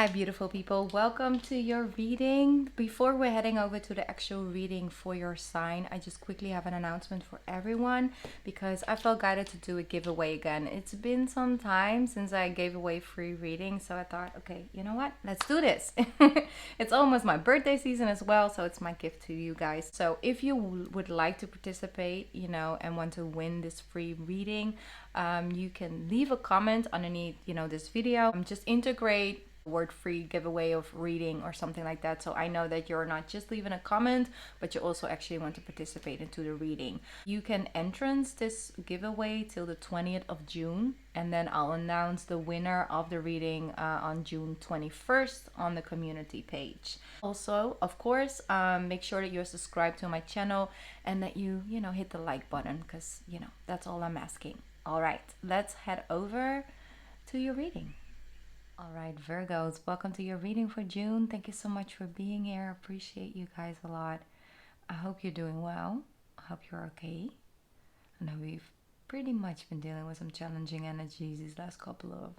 Hi, beautiful people. Welcome to your reading. Before we're heading over to the actual reading for your sign, I just quickly have an announcement for everyone because I felt guided to do a giveaway again. It's been some time since I gave away free reading, so I thought, okay, you know what? Let's do this. It's almost my birthday season as well, so it's my gift to you guys. So if you would like to participate, and want to win this free reading, you can leave a comment underneath, this video. Just integrate word free giveaway of reading or something like that, so I know that you're not just leaving a comment but you also actually want to participate into the reading. You can entrance this giveaway till the 20th of June, and then I'll announce the winner of the reading on June 21st on the community page. Also, of course, make sure that you're subscribed to my channel and that you hit the like button, because that's all I'm asking. All right, let's head over to your reading. All right, Virgos, welcome to your reading for June. Thank you so much for being here. Appreciate you guys a lot. I hope you're doing well. I hope you're okay. I know we've pretty much been dealing with some challenging energies these last couple of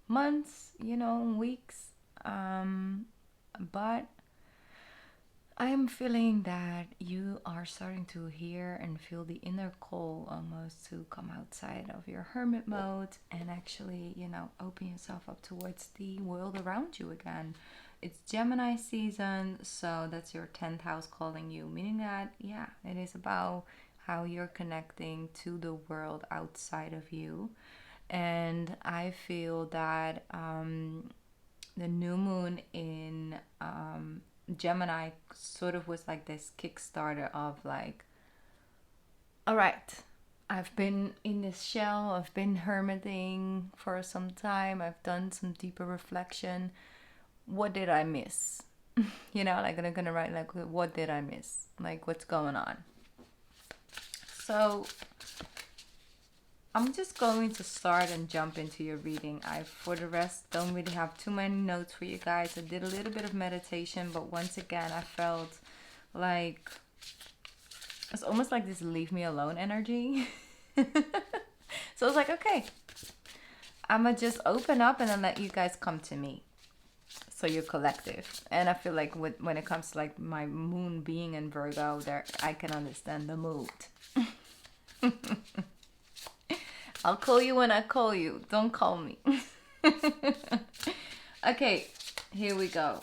months, weeks. But I'm feeling that you are starting to hear and feel the inner call almost to come outside of your hermit mode and actually, open yourself up towards the world around you again. It's Gemini season, so that's your 10th house calling you, meaning that, it is about how you're connecting to the world outside of you. And I feel that the new moon in Gemini sort of was like this Kickstarter of like, all right, I've been in this shell, I've been hermiting for some time, I've done some deeper reflection. What did I miss? Like I'm gonna write like, what did I miss? Like, what's going on? So I'm just going to start and jump into your reading. For the rest, don't really have too many notes for you guys. I did a little bit of meditation, but once again, I felt like it's almost like this leave me alone energy. So I was like, okay, I'm going to just open up and then let you guys come to me. So you're collective. And I feel like when it comes to like my moon being in Virgo, there I can understand the mood. I'll call you when I call you. Don't call me. Okay, here we go.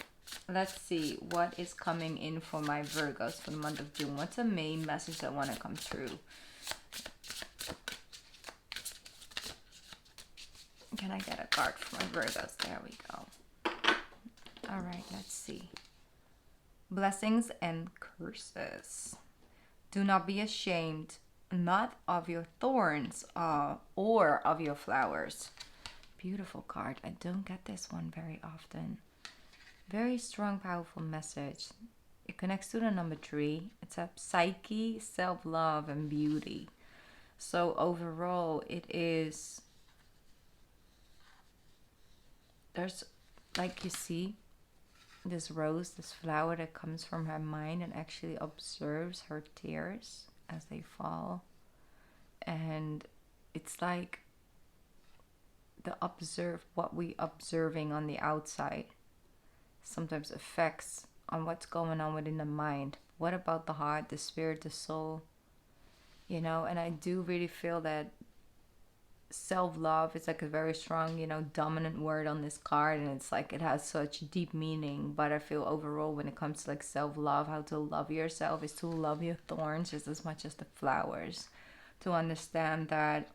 Let's see what is coming in for my Virgos for the month of June. What's the main message that want to come through? Can I get a card for my Virgos? There we go. All right, let's see. Blessings and curses. Do not be ashamed, not of your thorns or of your flowers. Beautiful card. I don't get this one very often. Very strong, powerful message. It connects to the number 3. It's a psyche, self-love, and beauty. So overall, there's like, you see this rose, this flower that comes from her mind and actually observes her tears as they fall. And it's like what we observing on the outside sometimes affects on what's going on within the mind. What about the heart, the spirit, the soul? And I do really feel that self-love is like a very strong, dominant word on this card, and it's like it has such deep meaning. But I feel overall when it comes to like self-love, how to love yourself is to love your thorns just as much as the flowers. To understand that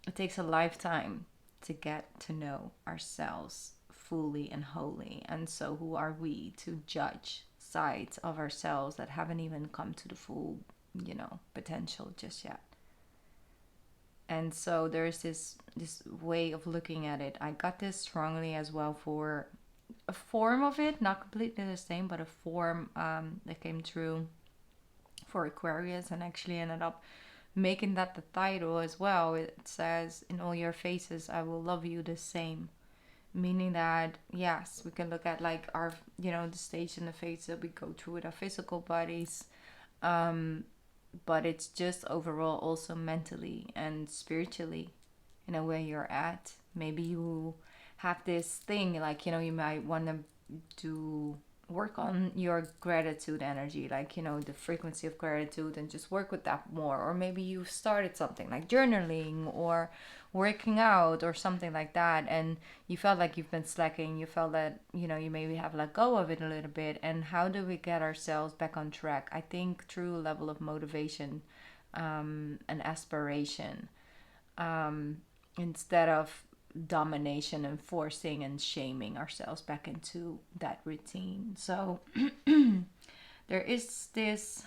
it takes a lifetime to get to know ourselves fully and wholly. And so who are we to judge sides of ourselves that haven't even come to the full, potential just yet? And so there's this way of looking at it. I got this strongly as well for a form of it, not completely the same, but a form that came through for Aquarius, and actually ended up making that the title as well. It says, in all your faces I will love you the same. Meaning that, yes, we can look at like our, the stage in the face that we go through with our physical bodies. But it's just overall also mentally and spiritually, where you're at. Maybe you have this thing, like, you might want to work on your gratitude energy, like, the frequency of gratitude, and just work with that more. Or maybe you started something like journaling or working out or something like that, and you felt like you've been slacking, you felt that, you maybe have let go of it a little bit. And how do we get ourselves back on track? I think through a level of motivation, and aspiration, instead of domination and forcing and shaming ourselves back into that routine. So there is this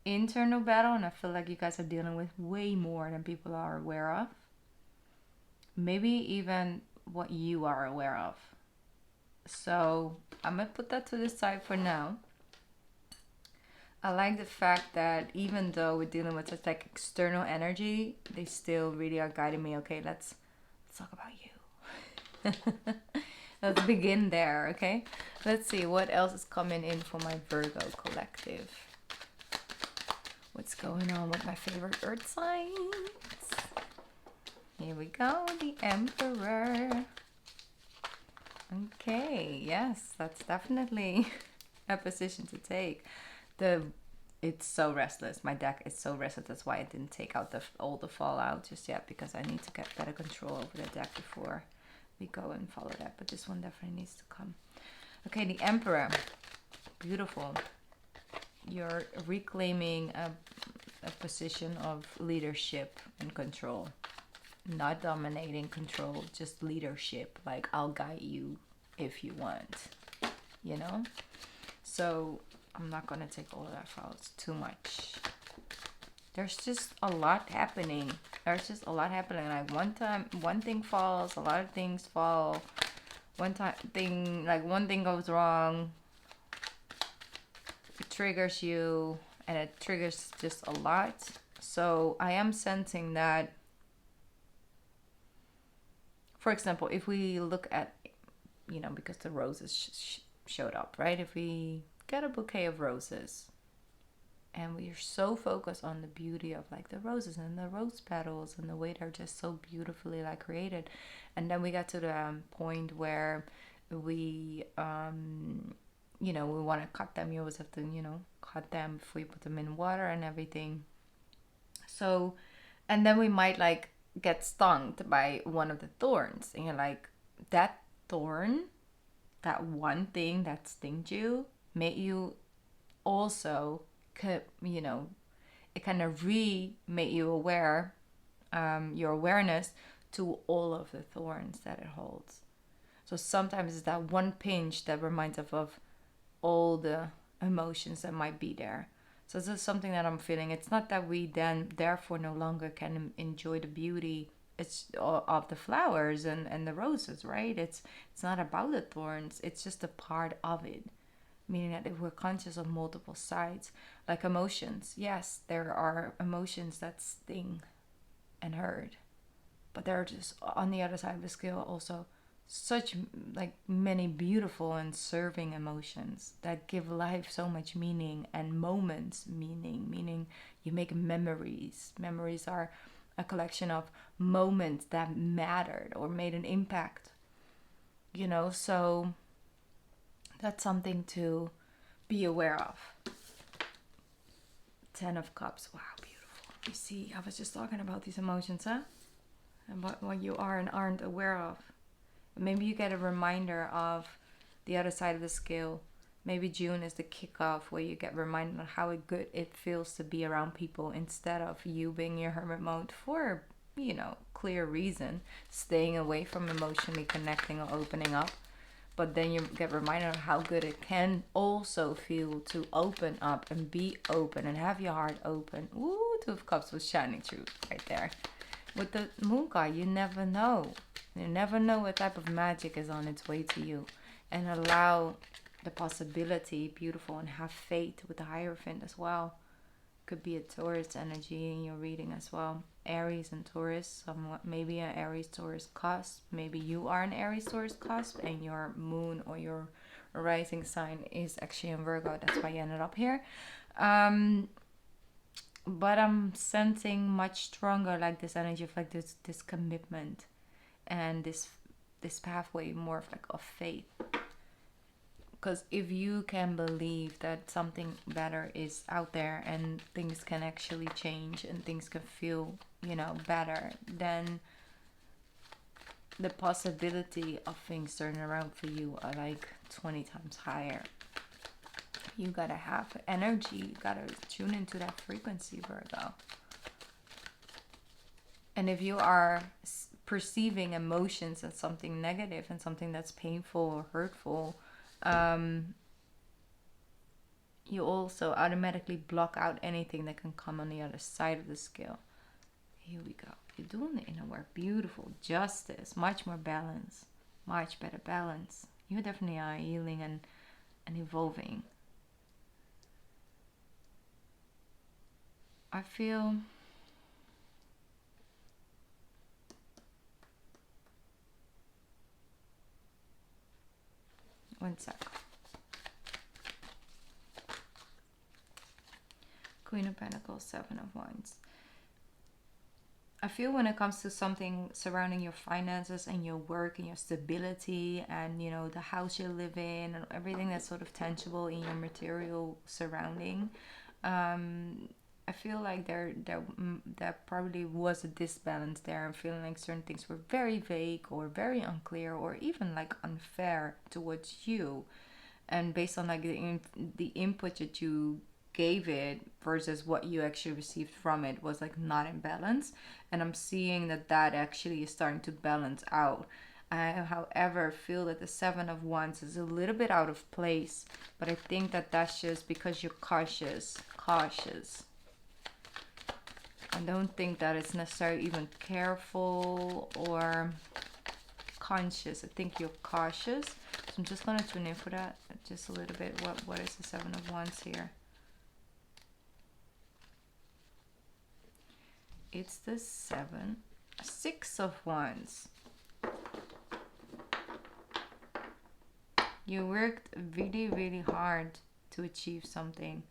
internal battle, and I feel like you guys are dealing with way more than people are aware of. Maybe even what you are aware of. So I'm gonna put that to the side for now. I like the fact that even though we're dealing with such like external energy, they still really are guiding me. Okay, let's talk about you. Let's begin there, okay? Let's see what else is coming in for my Virgo collective. What's going on with my favorite earth signs? Here we go, the Emperor. Okay, yes, that's definitely a position to take. It's so restless. My deck is so restless. That's why I didn't take out all the fallout just yet, because I need to get better control over the deck before we go and follow that. But this one definitely needs to come. Okay, the Emperor. Beautiful. You're reclaiming a position of leadership and control. Not dominating, control, just leadership. Like, I'll guide you if you want, So I'm not going to take all of that fallout too much. There's just a lot happening. Like one thing falls, a lot of things fall. One thing goes wrong. It triggers you, and it triggers just a lot. So I am sensing that, for example, if we look at, because the roses showed up, right? If we get a bouquet of roses, and we are so focused on the beauty of like the roses and the rose petals and the way they're just so beautifully like created, and then we got to the point where we we want to cut them. You always have to cut them before you put them in water and everything. So, and then we might like get stung by one of the thorns, and you're like, that thorn, that one thing that stings you, made you also it kind of made you aware, your awareness to all of the thorns that it holds. So sometimes it's that one pinch that reminds us of all the emotions that might be there. So this is something that I'm feeling. It's not that we then therefore no longer can enjoy the beauty of the flowers and the roses, right? It's not about the thorns. It's just a part of it. Meaning that if we're conscious of multiple sides, like emotions, yes, there are emotions that sting and hurt, but there are just on the other side of the scale also such like many beautiful and serving emotions that give life so much meaning, and moments meaning you make memories. Memories are a collection of moments that mattered or made an impact, so that's something to be aware of. 10 of Cups. Wow, beautiful. You see, I was just talking about these emotions, huh? And what you are and aren't aware of. Maybe you get a reminder of the other side of the scale. Maybe June is the kickoff where you get reminded of how good it feels to be around people, instead of you being your hermit mode for, clear reason, staying away from emotionally connecting or opening up. But then you get reminded of how good it can also feel to open up and be open and have your heart open. Ooh, 2 of Cups was shining through right there. With the Moon card, you never know. You never know what type of magic is on its way to you. And allow the possibility, beautiful, and have faith with the Hierophant as well. Could be a Taurus energy in your reading as well. Aries and Taurus, somewhat, maybe an Aries Taurus cusp. Maybe you are an Aries Taurus cusp and your moon or your rising sign is actually in Virgo. That's why you ended up here. But I'm sensing much stronger like this energy of like this commitment and this this pathway more of like of faith. Because if you can believe that something better is out there and things can actually change and things can feel, better, then the possibility of things turning around for you are like 20 times higher. You gotta have energy, you gotta tune into that frequency, Virgo. And if you are perceiving emotions as something negative and something that's painful or hurtful, you also automatically block out anything that can come on the other side of the scale. Here we go. You're doing the inner work. Beautiful. Justice. Much more balance. Much better balance. You definitely are healing and evolving. I feel... One sec. Queen of Pentacles, Seven of Wands. I feel when it comes to something surrounding your finances and your work and your stability and, the house you live in and everything that's sort of tangible in your material surrounding, I feel like there probably was a disbalance there. I'm feeling like certain things were very vague or very unclear or even like unfair towards you. And based on like the input that you gave it versus what you actually received from it was like not in balance. And I'm seeing that actually is starting to balance out. I, however, feel that the Seven of Wands is a little bit out of place, but I think that that's just because you're cautious. I don't think that it's necessarily even careful or conscious. I think you're cautious. So I'm just going to tune in for that just a little bit. What is the Seven of Wands here? It's the Six of Wands. You worked really, really hard to achieve something.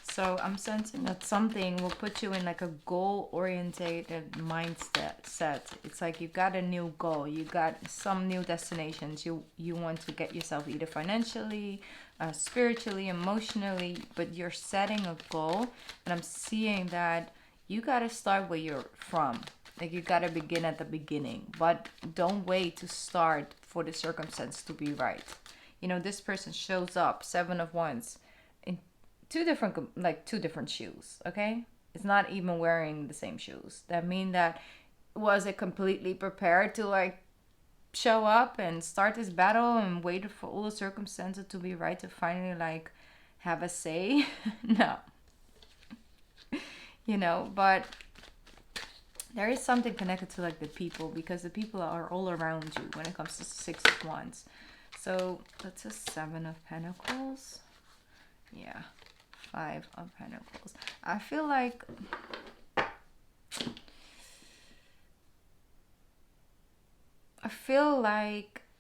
So I'm sensing that something will put you in like a goal-orientated mindset. It's like you got a new goal. You got some new destinations. You want to get yourself either financially, spiritually, emotionally, but you're setting a goal. And I'm seeing that you got to start where you're from. Like you got to begin at the beginning. But don't wait to start for the circumstance to be right. This person shows up, Seven of Wands, in two different shoes, okay? It's not even wearing the same shoes. That means that was it completely prepared to like show up and start this battle and wait for all the circumstances to be right to finally like have a say? No. But there is something connected to like the people, because the people are all around you when it comes to Six of Wands. So that's a Seven of Pentacles. Yeah. Five of Pentacles. I feel like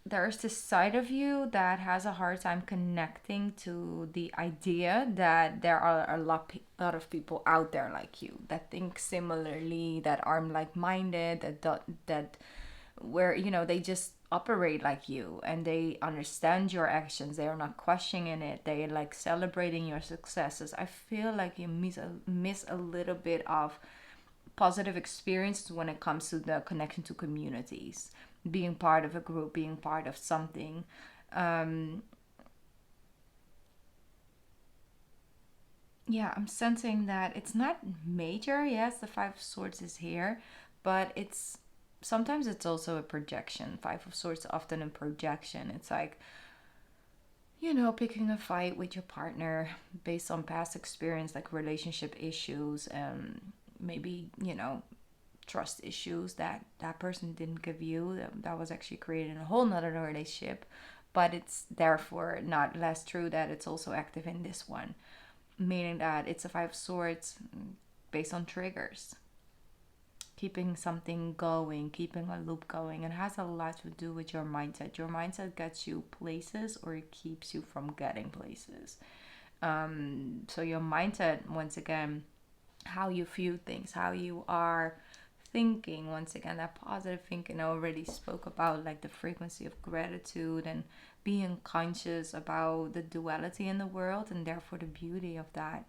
there's this side of you that has a hard time connecting to the idea that there are a lot of people out there like you that think similarly, that are like-minded, that where they just operate like you and they understand your actions. They are not questioning it. They like celebrating your successes. I feel like you miss a little bit of positive experiences when it comes to the connection to communities, being part of a group, being part of something. Yeah, I'm sensing that it's not major. Yes, the Five of Swords is here, but sometimes it's also a projection. Five of Swords often a projection. It's like, picking a fight with your partner based on past experience, like relationship issues, and maybe, trust issues that person didn't give you. That was actually created in a whole nother relationship. But it's therefore not less true that it's also active in this one. Meaning that it's a Five of Swords based on triggers. Keeping something going, keeping a loop going. It has a lot to do with your mindset. Your mindset gets you places or it keeps you from getting places. So your mindset, once again, how you view things, how you are thinking. Once again, that positive thinking, I already spoke about, like the frequency of gratitude and being conscious about the duality in the world, and therefore the beauty of that,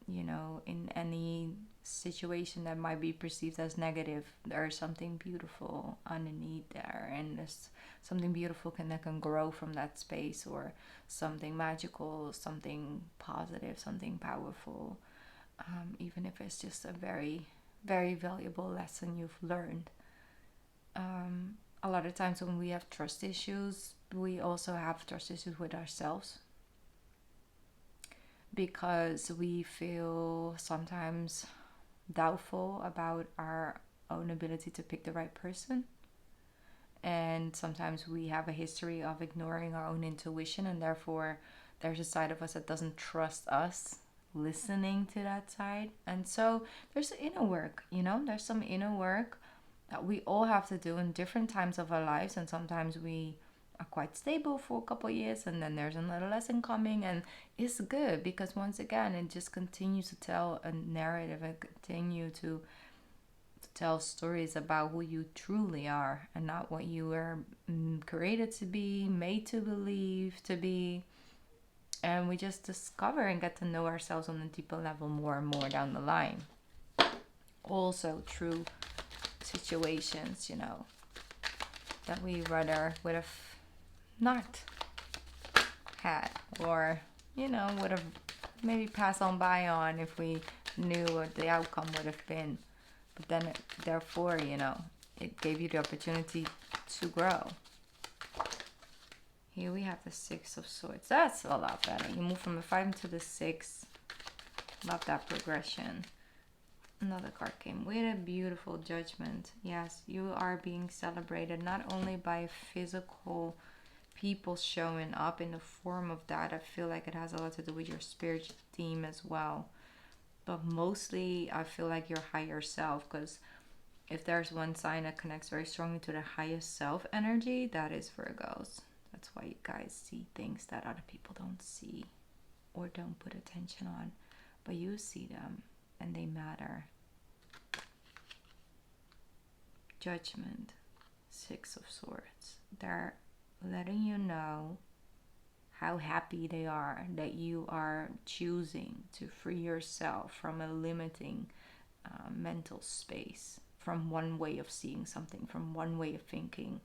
in any situation that might be perceived as negative, there's something beautiful underneath there, and there's something beautiful that can grow from that space, or something magical, something positive, something powerful, even if it's just a very, very valuable lesson you've learned. A lot of times when we have trust issues, we also have trust issues with ourselves, because we feel sometimes doubtful about our own ability to pick the right person. And sometimes we have a history of ignoring our own intuition, and therefore there's a side of us that doesn't trust us listening to that side. And so there's inner work, there's some inner work that we all have to do in different times of our lives. And sometimes we are quite stable for a couple of years, and then there's another lesson coming, and it's good, because once again it just continues to tell a narrative and continue to tell stories about who you truly are, and not what you were created to be, made to believe to be. And we just discover and get to know ourselves on a deeper level more and more down the line. Also through situations, that we rather would have not had, or would have maybe passed on by on if we knew what the outcome would have been. But then therefore it gave you the opportunity to grow. Here we have the Six of Swords. That's a lot better. You move from the 5 into the 6. Love that progression. Another card came with a beautiful Judgment. Yes, you are being celebrated not only by physical people showing up in the form of that. I feel like it has a lot to do with your spiritual theme as well. But mostly I feel like your higher self, because if there's one sign that connects very strongly to the highest self energy, that is Virgos. That's why you guys see things that other people don't see or don't put attention on. But you see them and they matter. Judgment, Six of Swords. They're letting you know how happy they are that you are choosing to free yourself from a limiting mental space, from one way of seeing something, from one way of thinking.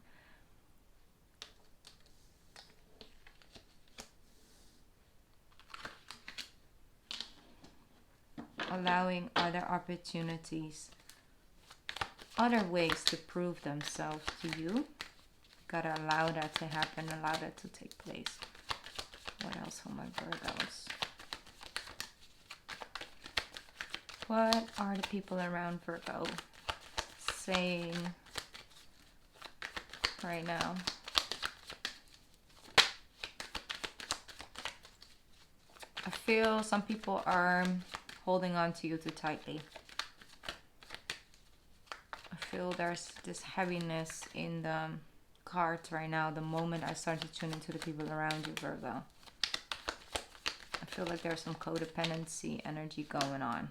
Allowing other opportunities, other ways to prove themselves to you. Gotta allow that to happen, allow that to take place. What else for my Virgos? What are the people around Virgo saying right now? I feel some people are holding on to you too tightly. I feel there's this heaviness in the cards right now. The moment I start to tune into the people around you, Virgo, I feel like there's some codependency energy going on.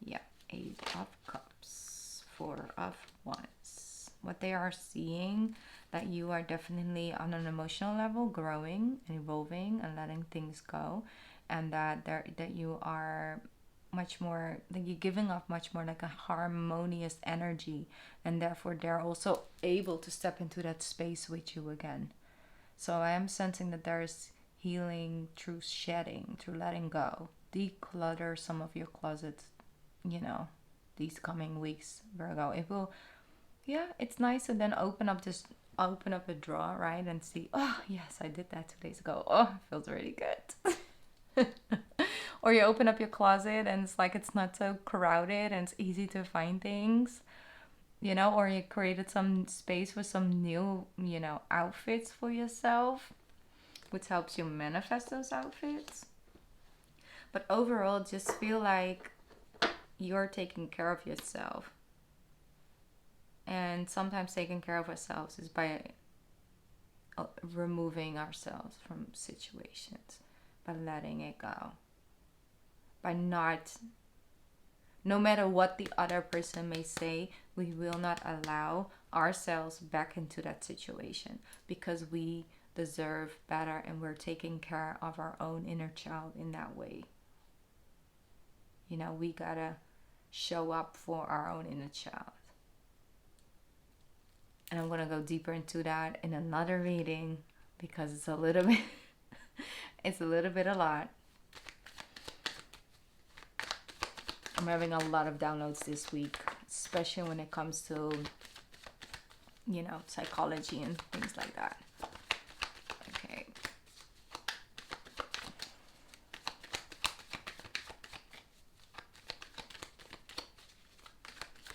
Yeah, 8 of Cups, 4 of Wands. What they are seeing, that you are definitely on an emotional level growing and evolving and letting things go, and that you are much more, like you're giving off much more like a harmonious energy, and therefore they're also able to step into that space with you again. So I am sensing that there's healing through shedding, through letting go. Declutter some of your closets, these coming weeks, Virgo. It will, it's nice to then open up a drawer, right, and see, oh yes, I did that 2 days ago. Oh, it feels really good. Or you open up your closet and it's like it's not so crowded and it's easy to find things, or you created some space with some new, outfits for yourself, which helps you manifest those outfits. But overall, just feel like you're taking care of yourself. And sometimes taking care of ourselves is by removing ourselves from situations, by letting it go, by not No matter what the other person may say, we will not allow ourselves back into that situation, because we deserve better and we're taking care of our own inner child in that way. You know, we gotta show up for our own inner child. And I'm gonna go deeper into that in another reading, because it's a little bit it's a little bit a lot. I'm having a lot of downloads this week, especially when it comes to, you know, psychology and things like that. Okay.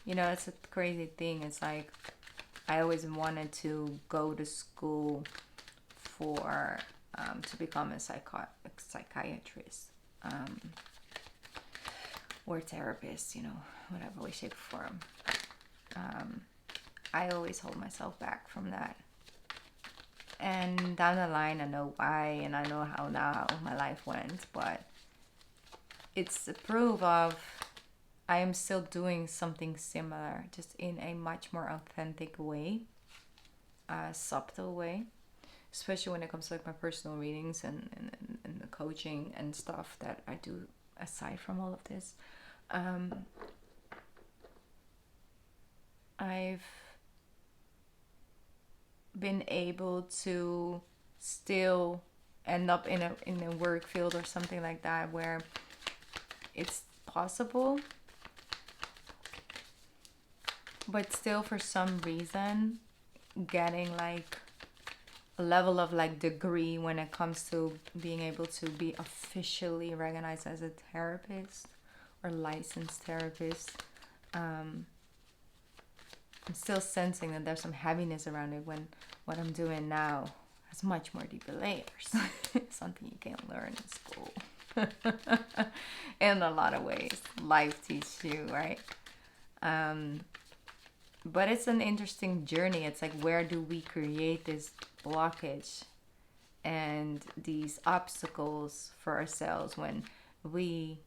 You know, it's a crazy thing. It's like, I always wanted to go to school for to become a psychiatrist or therapist, you know, whatever way, shape, or form. I always hold myself back from that. And down the line, I know why, and I know how now my life went, but it's a proof of I am still doing something similar, just in a much more authentic way, a subtle way, especially when it comes to like my personal readings and the coaching and stuff that I do aside from all of this. I've been able to still end up in a work field or something like that where it's possible, but still for some reason getting like a level of like degree when it comes to being able to be officially recognized as a therapist or licensed therapist. I'm still sensing that there's some heaviness around it when what I'm doing now has much more deeper layers. Something you can't learn in school. In a lot of ways, life teaches you, right? But it's an interesting journey. It's like, where do we create this blockage and these obstacles for ourselves when we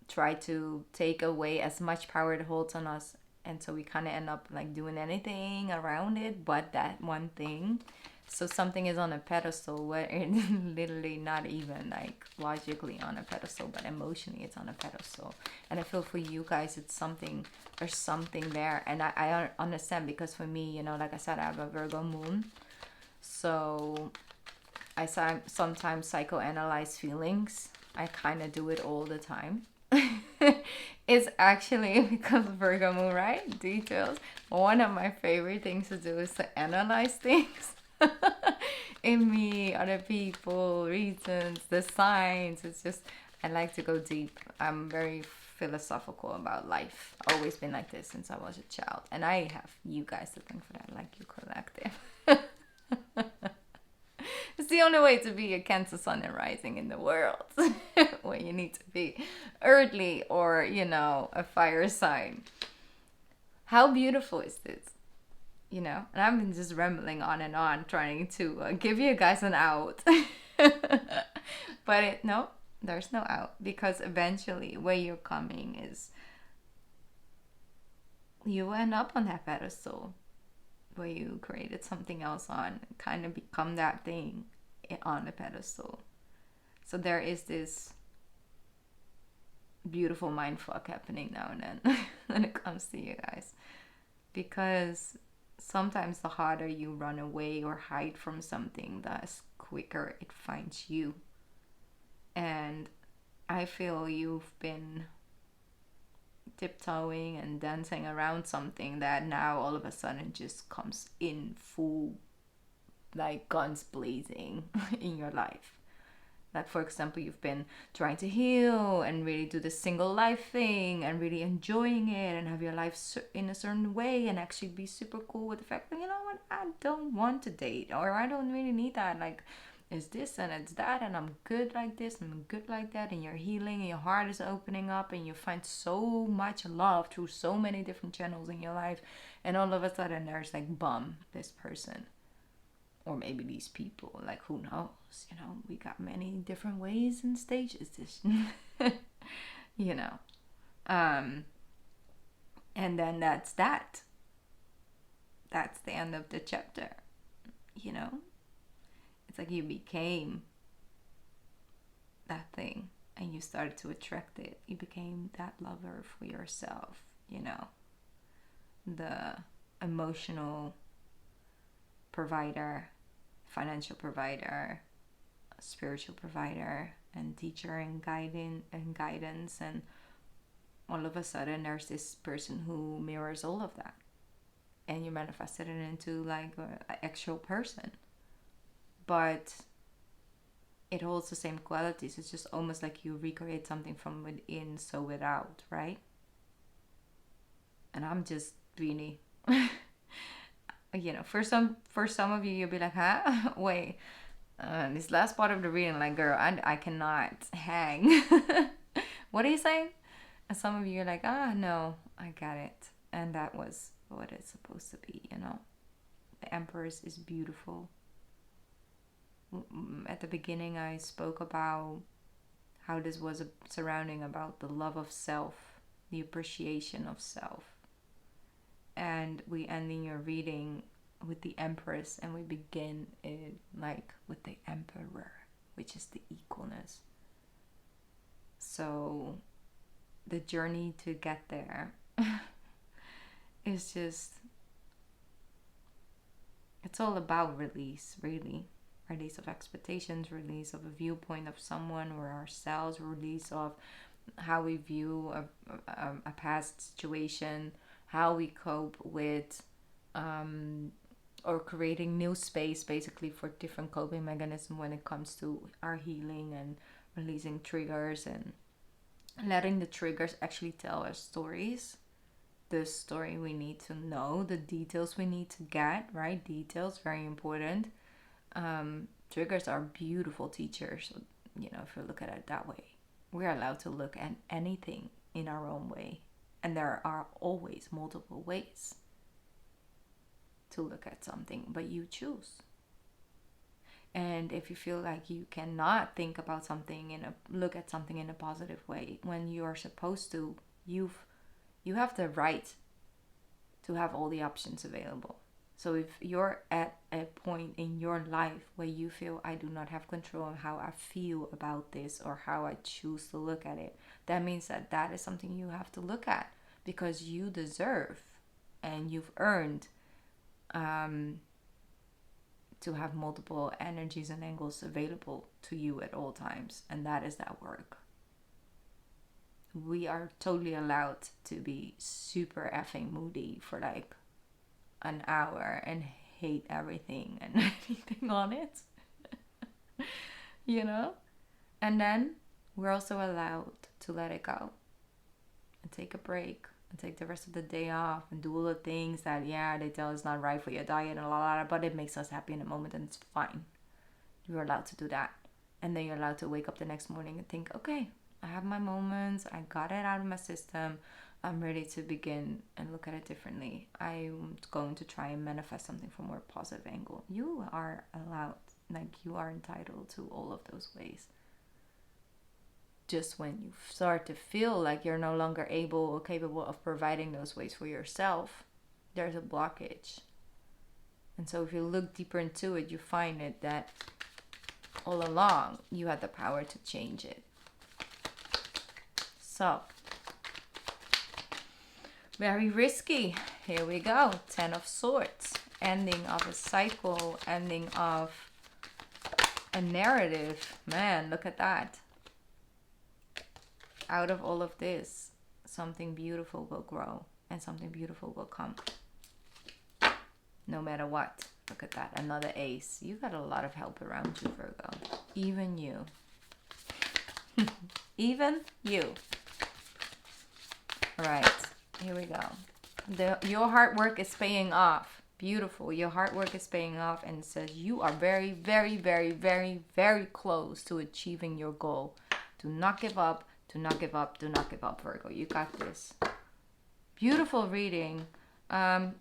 try to take away as much power it holds on us, and so we kind of end up like doing anything around it but that one thing. So something is on a pedestal where it's literally not even like logically on a pedestal, but emotionally it's on a pedestal. And I feel for you guys, it's something, there's something there. And I understand, because for me, you know, like I said, I have a Virgo moon. So I sometimes psychoanalyze feelings. I kind of do it all the time. It's actually because of Virgo moon, right? Details. One of my favorite things to do is to analyze things. In me, other people, reasons, the signs. It's just, I like to go deep. I'm very philosophical about life. Always been like this since I was a child. And I have you guys to thank for that, like you collective. It's the only way to be a Cancer sun and rising in the world. When you need to be earthly or, you know, a fire sign. How beautiful is this? You know, and I've been just rambling on and on trying to give you guys an out. But no, there's no out, because eventually where you're coming is you end up on that pedestal where you created something else on, kind of become that thing on the pedestal. So there is this beautiful mind fuck happening now and then when it comes to you guys, because sometimes the harder you run away or hide from something, the quicker it finds you. And I feel you've been tiptoeing and dancing around something that now all of a sudden just comes in full, like guns blazing in your life. Like, for example, you've been trying to heal and really do the single life thing and really enjoying it and have your life in a certain way and actually be super cool with the fact that, you know what, I don't want to date, or I don't really need that. Like, it's this and it's that, and I'm good like this and I'm good like that, and you're healing and your heart is opening up and you find so much love through so many different channels in your life, and all of a sudden there's like, bum, this person. Or maybe these people, like, who knows, you know, we got many different ways and stages, this, you know. Um, and then that's that. That's the end of the chapter. You know, it's like you became that thing and you started to attract it. You became that lover for yourself, you know, the emotional provider, financial provider, spiritual provider, and teacher and guidance. And all of a sudden there's this person who mirrors all of that, and you manifested it into like an actual person, but it holds the same qualities. It's just almost like you recreate something from within, so without, right? And I'm just really you know, for some of you, you'll be like, huh? Wait, this last part of the reading, like, girl, I cannot hang. What are you saying? And some of you are like, ah, no, I got it. And that was what it's supposed to be, you know. The Empress is beautiful. At the beginning, I spoke about how this was surrounding about the love of self, the appreciation of self. And we end in your reading with the Empress, and we begin it like with the Emperor, which is the equalness. So the journey to get there is just, it's all about release, really. Release of expectations, release of a viewpoint of someone or ourselves, release of how we view a past situation, how we cope with or creating new space basically for different coping mechanisms when it comes to our healing, and releasing triggers and letting the triggers actually tell us stories. The story we need to know, the details we need to get, right? Details, very important. Triggers are beautiful teachers, you know, if you look at it that way. We're allowed to look at anything in our own way, and there are always multiple ways to look at something, but you choose. And if you feel like you cannot think about something look at something in a positive way when you are supposed to, you have the right to have all the options available. So if you're at a point in your life where you feel, I do not have control of how I feel about this or how I choose to look at it, that means that is something you have to look at, because you deserve and you've earned to have multiple energies and angles available to you at all times. And that is that work. We are totally allowed to be super effing moody for like an hour and hate everything and anything on it. You know? And then we're also allowed to let it go and take a break and take the rest of the day off and do all the things that, yeah, they tell us not right for your diet and a lot, but it makes us happy in the moment, and it's fine. You're allowed to do that. And then you're allowed to wake up the next morning and think, okay, I have my moments, I got it out of my system, I'm ready to begin and look at it differently. I'm going to try and manifest something from a more positive angle. You are allowed, like, you are entitled to all of those ways. Just when you start to feel like you're no longer able or capable of providing those ways for yourself, there's a blockage. And so if you look deeper into it, you find it that all along you had the power to change it. So, very risky. Here we go. 10 of Swords. Ending of a cycle. Ending of a narrative. Man, look at that. Out of all of this, something beautiful will grow and something beautiful will come. No matter what. Look at that. Another ace. You got a lot of help around you, Virgo. Even you. Even you. All right. Here we go. Your hard work is paying off. Beautiful. Your hard work is paying off, and it says you are very, very, very, very, very close to achieving your goal. Do not give up. Do not give up. Do not give up, Virgo. You got this. Beautiful reading. I'm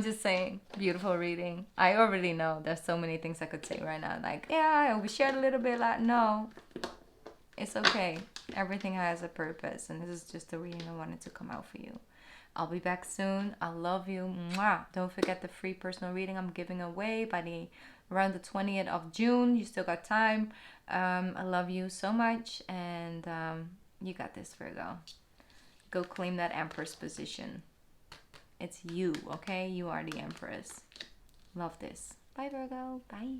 just saying, beautiful reading. I already know there's so many things I could say right now. Like, yeah, we shared a little bit. Like, no. It's okay. Everything has a purpose, and this is just the reading I wanted to come out for you. I'll be back soon. I love you. Mwah. Don't forget the free personal reading I'm giving away by around the 20th of June. You still got time. I love you so much, and you got this, Virgo. Go claim that Empress position. It's you, okay? You are the Empress. Love this. Bye, Virgo. Bye.